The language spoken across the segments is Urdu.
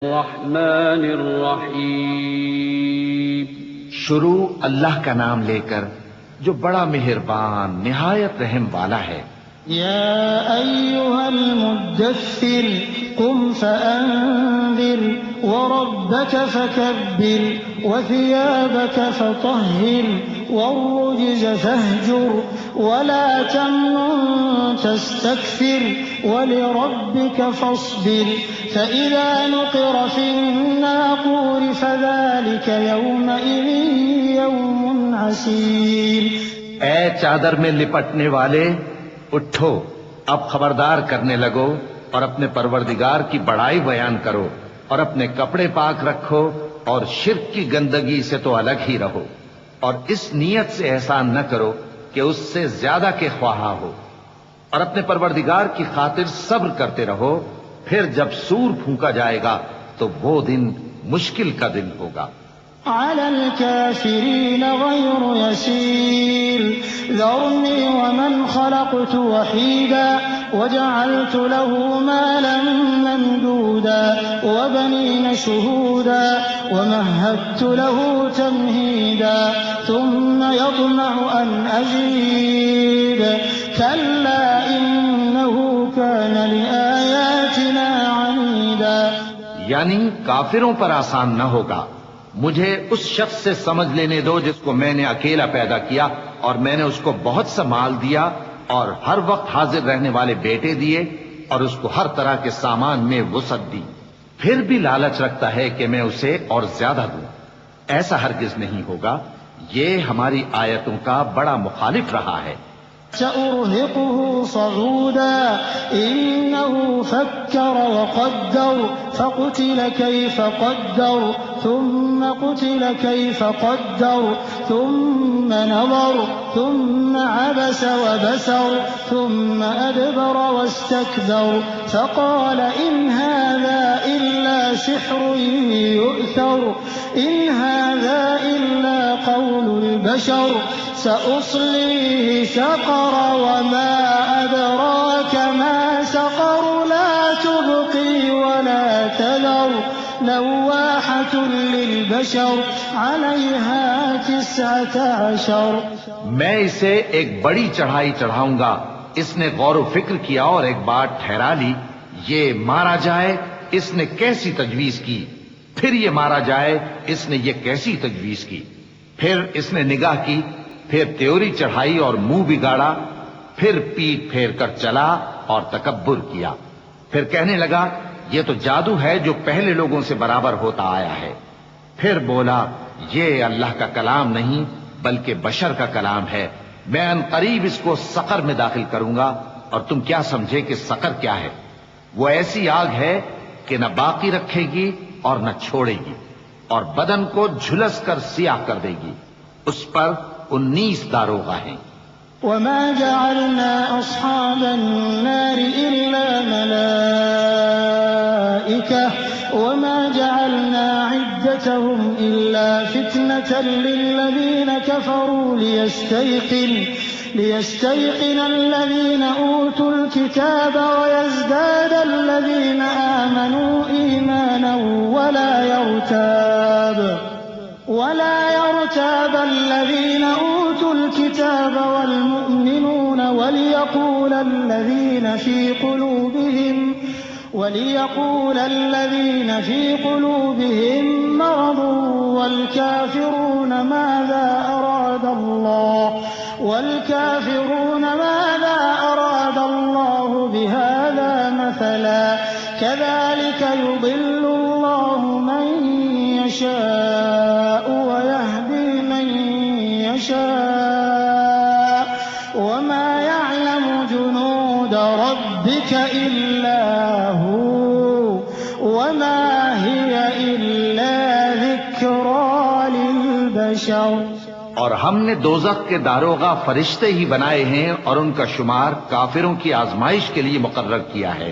الرحمن الرحیم۔ شروع اللہ کا نام لے کر جو بڑا مہربان نہایت رحم والا ہے۔ یا ایھا المدثر قم فانذر وربک فکبر وثیابک فطہر والرجز فاہجر ولا تمنن تستکثر ولربک فاصبر فإذا نقر في الناقور فذلك يومئذ يوم عسير۔ اے چادر میں لپٹنے والے اٹھو، اب خبردار کرنے لگو اور اپنے پروردگار کی بڑائی بیان کرو اور اپنے کپڑے پاک رکھو اور شرک کی گندگی سے تو الگ ہی رہو، اور اس نیت سے احسان نہ کرو کہ اس سے زیادہ کے خواہاں ہو، اور اپنے پروردگار کی خاطر صبر کرتے رہو، پھر جب سور پھونکا جائے گا تو وہ دن مشکل کا دن ہوگا۔ على الكافرين غير يسير ذرني ومن خلقت وحيدا وجعلت له مالا ممدودا وبنين شهودا ومهدت له تمهيدا ثم يطمع أن أزيد كلا إنه كان لآياتنا عنيدا۔ یعنی کافروں پر آسان نہ ہوگا، مجھے اس شخص سے سمجھ لینے دو جس کو میں نے اکیلا پیدا کیا اور میں نے اس کو بہت سا مال دیا اور ہر وقت حاضر رہنے والے بیٹے دیے اور اس کو ہر طرح کے سامان میں وسعت دی، پھر بھی لالچ رکھتا ہے کہ میں اسے اور زیادہ دوں۔ ایسا ہرگز نہیں ہوگا، یہ ہماری آیتوں کا بڑا مخالف رہا ہے۔ سأرهقه صعودا إنه فكر وقدر فقتل كيف قدر ثم قتل كيف قدر ثم نظر ثم عبس وبسر ثم أدبر واستكبر فقال إن هذا إلا سحر يؤثر إن هذا إلا قول البشر سأصليه سقر وما أدراك ما سقر لا تبقي ولا تذر لواحة للبشر عليها 19۔ میں اسے ایک بڑی چڑھائی چڑھاؤں گا۔ اس نے غور و فکر کیا اور ایک بات ٹھہرا لی، یہ مارا جائے، اس نے کیسی تجویز کی، پھر یہ مارا جائے، اس نے یہ کیسی تجویز کی، پھر اس نے نگاہ کی، پھر تیوری چڑھائی اور منہ بگاڑا، پھر پیٹ پھیر کر چلا اور تکبر کیا، پھر کہنے لگا یہ تو جادو ہے جو پہلے لوگوں سے برابر ہوتا آیا ہے، پھر بولا یہ اللہ کا کلام نہیں بلکہ بشر کا کلام ہے، میں ان قریب اس کو سقر میں داخل کروں گا، اور تم کیا سمجھے کہ سقر کیا ہے؟ وہ ایسی آگ ہے کہ نہ باقی رکھے گی اور نہ چھوڑے گی، اور بدن کو جھلس کر سیاہ کر دے گی، اس پر 19 داروغہ ہیں۔ وما جعلنا أصحاب النار إلا ملائكة وما جعلنا عدتهم إلا فتنة للذين كفروا ليستيقن الذين أوتوا الكتاب ويزداد الذين آمنوا إيمانا ولا يرتاب الذين أوتوا الكتاب والمؤمنون وليقول الذين في قلوبهم مرض والكافرون ماذا أراد الله بهذا مثلا كذلك يضل الله من يشاء ويهدي من يشاء وما يعلم جنود ربك إلا هو وما هي إلا ذكرى للبشر۔ اور ہم نے دوزخ کے داروغہ فرشتے ہی بنائے ہیں اور ان کا شمار کافروں کی آزمائش کے لیے مقرر کیا ہے،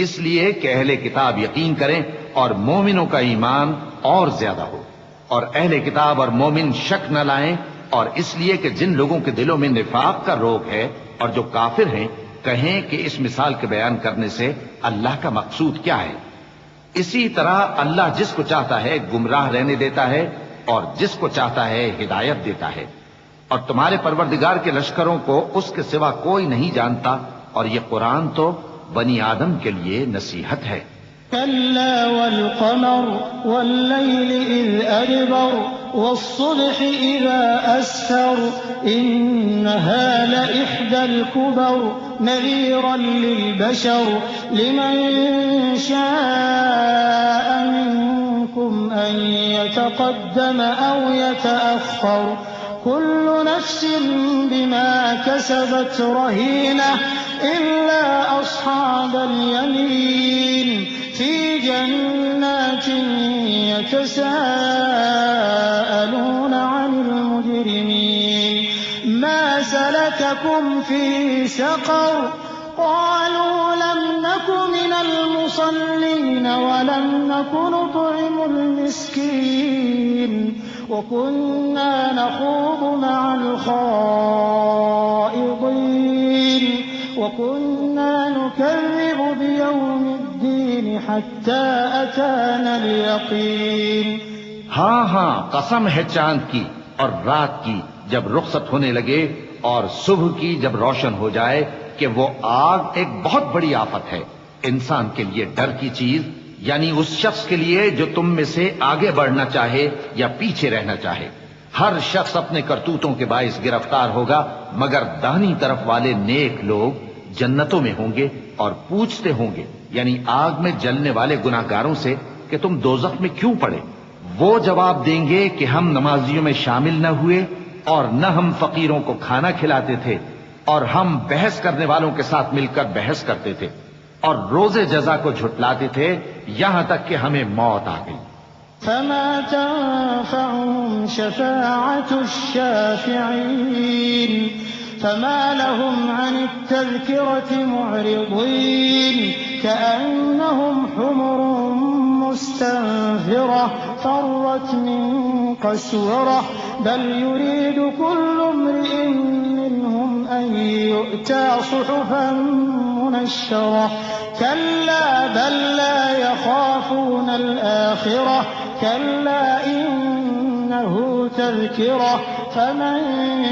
اس لیے کہ اہل کتاب یقین کریں اور مومنوں کا ایمان اور زیادہ ہو، اور اہل کتاب اور مومن شک نہ لائیں، اور اس لیے کہ جن لوگوں کے دلوں میں نفاق کا روگ ہے اور جو کافر ہیں کہیں کہ اس مثال کے بیان کرنے سے اللہ کا مقصود کیا ہے۔ اسی طرح اللہ جس کو چاہتا ہے گمراہ رہنے دیتا ہے اور جس کو چاہتا ہے ہدایت دیتا ہے، اور تمہارے پروردگار کے لشکروں کو اس کے سوا کوئی نہیں جانتا، اور یہ قرآن تو بنی آدم کے لیے نصیحت ہے۔ كلا والقمر والليل إذ أدبر والصبح إذا أسفر إنها لإحدى الكبر نذيرا للبشر لمن شاء منكم أن يتقدم أو يتأخر كل نفس بما كسبت رهينة إلا أصحاب اليمين في جنات يتساءلون عن المجرمين ما سلككم في سقر قالوا لم نك من المصلين ولم نك نطعم المسكين وكنا نخوض مع الخائضين وكنا نكذب بيوم الدين حتى أتانا اليقين۔ ہاں ہاں، قسم ہے چاند کی اور رات کی جب رخصت ہونے لگے اور صبح کی جب روشن ہو جائے کہ وہ آگ ایک بہت بڑی آفت ہے، انسان کے لیے ڈر کی چیز، یعنی اس شخص کے لیے جو تم میں سے آگے بڑھنا چاہے یا پیچھے رہنا چاہے۔ ہر شخص اپنے کرتوتوں کے باعث گرفتار ہوگا، مگر داہنی طرف والے نیک لوگ جنتوں میں ہوں گے اور پوچھتے ہوں گے، یعنی آگ میں جلنے والے گناہگاروں سے کہ تم دوزخ میں کیوں پڑے؟ وہ جواب دیں گے کہ ہم نمازیوں میں شامل نہ ہوئے اور نہ ہم فقیروں کو کھانا کھلاتے تھے اور ہم بحث کرنے والوں کے ساتھ مل کر بحث کرتے تھے اور روز جزا کو جھٹلاتے تھے یہاں تک کہ ہمیں موت آ گئی۔ فما تنفعهم شفاعة الشافعين فما لهم عن التذكرة معرضين كأنهم حمر مستنفرة فرت من قسورة بل يريد كل امرئ منهم أن يؤتى صحفا منشرة كلا بل لا يخافون الآخرة كلا إنه تذكرة فمن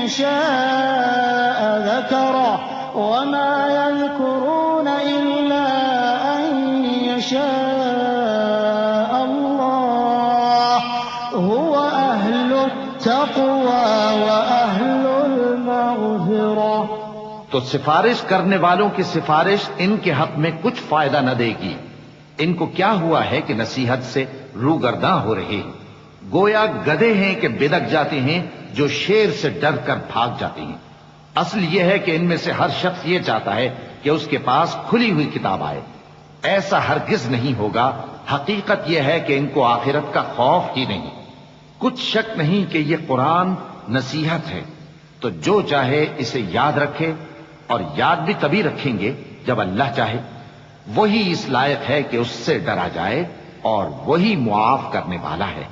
شاء ذكره وما يذكرون إلا أن يشاء الله هو أهل التقوى وأهل المغفرة۔ تو سفارش کرنے والوں کی سفارش ان کے حق میں کچھ فائدہ نہ دے گی۔ ان کو کیا ہوا ہے کہ نصیحت سے روگرداں ہو رہے ہیں، گویا گدھے ہیں کہ بدک جاتے ہیں جو شیر سے ڈر کر بھاگ جاتے ہیں۔ اصل یہ ہے کہ ان میں سے ہر شخص یہ چاہتا ہے کہ اس کے پاس کھلی ہوئی کتاب آئے، ایسا ہرگز نہیں ہوگا۔ حقیقت یہ ہے کہ ان کو آخرت کا خوف ہی نہیں۔ کچھ شک نہیں کہ یہ قرآن نصیحت ہے، تو جو چاہے اسے یاد رکھے، اور یاد بھی تبھی رکھیں گے جب اللہ چاہے۔ وہی اس لائق ہے کہ اس سے ڈرا جائے اور وہی معاف کرنے والا ہے۔